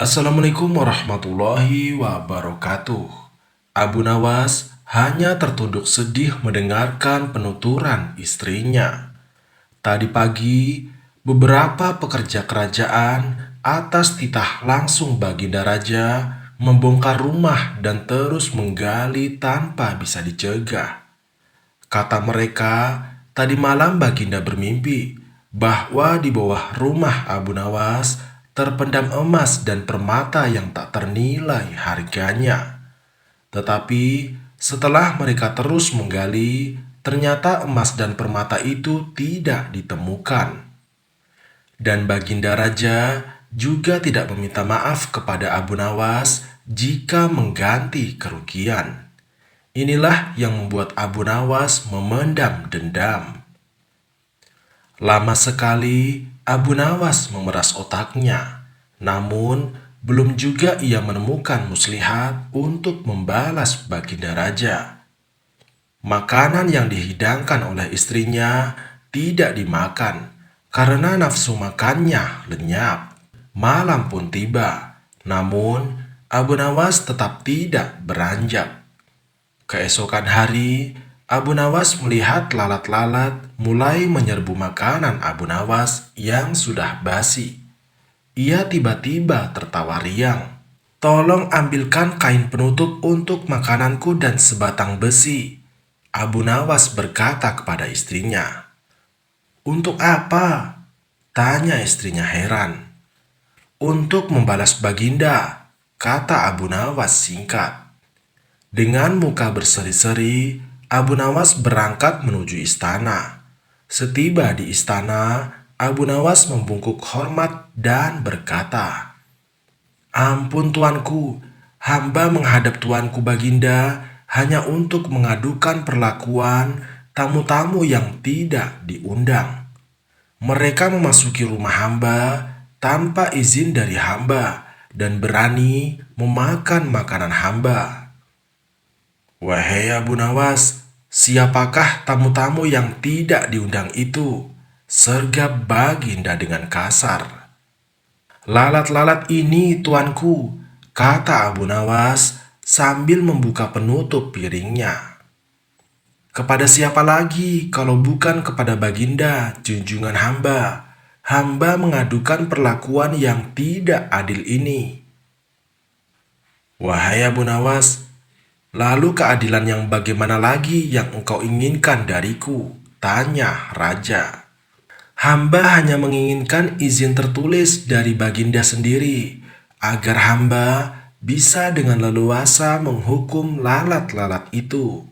Assalamualaikum warahmatullahi wabarakatuh. Abu Nawas hanya tertunduk sedih mendengarkan penuturan istrinya. Tadi pagi, beberapa pekerja kerajaan atas titah langsung Baginda Raja membongkar rumah dan terus menggali tanpa bisa dicegah. Kata mereka, tadi malam Baginda bermimpi bahwa di bawah rumah Abu Nawas terpendam emas dan permata yang tak ternilai harganya. Tetapi setelah mereka terus menggali, ternyata emas dan permata itu tidak ditemukan. Dan Baginda Raja juga tidak meminta maaf kepada Abu Nawas jika mengganti kerugian. Inilah yang membuat Abu Nawas memendam dendam. Lama sekali Abu Nawas memeras otaknya, namun belum juga ia menemukan muslihat untuk membalas Baginda Raja. Makanan yang dihidangkan oleh istrinya tidak dimakan karena nafsu makannya lenyap. Malam pun tiba, namun Abu Nawas tetap tidak beranjak. Keesokan hari, Abu Nawas melihat lalat-lalat mulai menyerbu makanan Abu Nawas yang sudah basi. Ia tiba-tiba tertawa riang. "Tolong ambilkan kain penutup untuk makananku dan sebatang besi," Abu Nawas berkata kepada istrinya. "Untuk apa?" tanya istrinya heran. "Untuk membalas Baginda," kata Abu Nawas singkat. Dengan muka berseri-seri, Abu Nawas berangkat menuju istana. Setiba di istana, Abu Nawas membungkuk hormat dan berkata, "Ampun tuanku, hamba menghadap tuanku Baginda hanya untuk mengadukan perlakuan tamu-tamu yang tidak diundang. Mereka memasuki rumah hamba tanpa izin dari hamba dan berani memakan makanan hamba." "Wahai Abu Nawas, siapakah tamu-tamu yang tidak diundang itu?" sergap Baginda dengan kasar. "Lalat-lalat ini, tuanku," kata Abu Nawas sambil membuka penutup piringnya. "Kepada siapa lagi kalau bukan kepada Baginda, junjungan hamba? Hamba mengadukan perlakuan yang tidak adil ini." "Wahai Abu Nawas, lalu keadilan yang bagaimana lagi yang engkau inginkan dariku?" tanya raja. "Hamba hanya menginginkan izin tertulis dari Baginda sendiri, agar hamba bisa dengan leluasa menghukum lalat-lalat itu."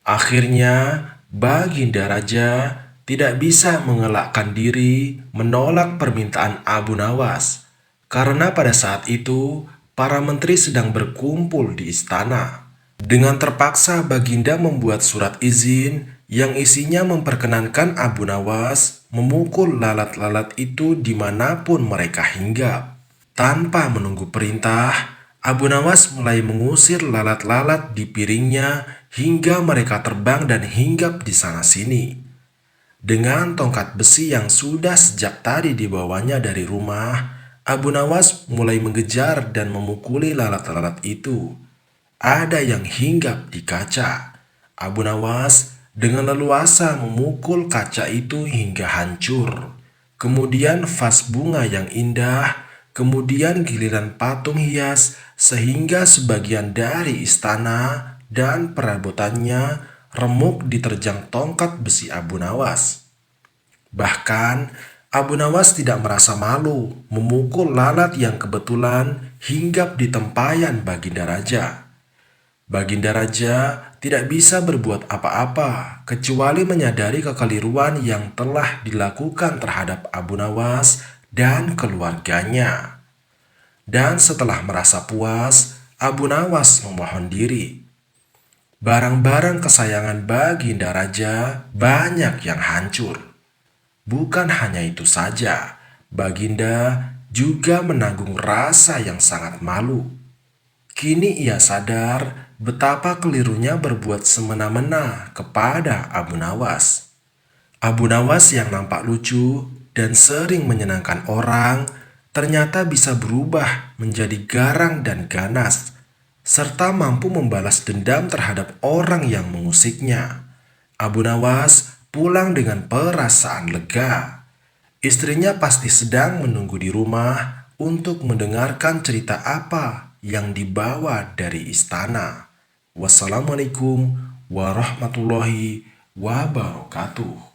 Akhirnya, Baginda Raja tidak bisa mengelakkan diri menolak permintaan Abu Nawas, karena pada saat itu para menteri sedang berkumpul di istana. Dengan terpaksa Baginda membuat surat izin yang isinya memperkenankan Abu Nawas memukul lalat-lalat itu dimanapun mereka hinggap. Tanpa menunggu perintah, Abu Nawas mulai mengusir lalat-lalat di piringnya hingga mereka terbang dan hinggap di sana-sini. Dengan tongkat besi yang sudah sejak tadi dibawanya dari rumah, Abu Nawas mulai mengejar dan memukuli lalat-lalat itu. Ada yang hinggap di kaca. Abu Nawas dengan leluasa memukul kaca itu hingga hancur. Kemudian vas bunga yang indah, kemudian giliran patung hias, sehingga sebagian dari istana dan perabotannya remuk diterjang tongkat besi Abu Nawas. Bahkan Abu Nawas tidak merasa malu memukul lalat yang kebetulan hinggap di tempayan Baginda Raja. Baginda Raja tidak bisa berbuat apa-apa kecuali menyadari kekeliruan yang telah dilakukan terhadap Abu Nawas dan keluarganya. Dan setelah merasa puas, Abu Nawas memohon diri. Barang-barang kesayangan Baginda Raja banyak yang hancur. Bukan hanya itu saja, Baginda juga menanggung rasa yang sangat malu. Kini ia sadar betapa kelirunya berbuat semena-mena kepada Abu Nawas. Abu Nawas yang nampak lucu dan sering menyenangkan orang ternyata bisa berubah menjadi garang dan ganas, serta mampu membalas dendam terhadap orang yang mengusiknya. Abu Nawas pulang dengan perasaan lega. Istrinya pasti sedang menunggu di rumah untuk mendengarkan cerita apa yang dibawa dari istana. Wassalamualaikum warahmatullahi wabarakatuh.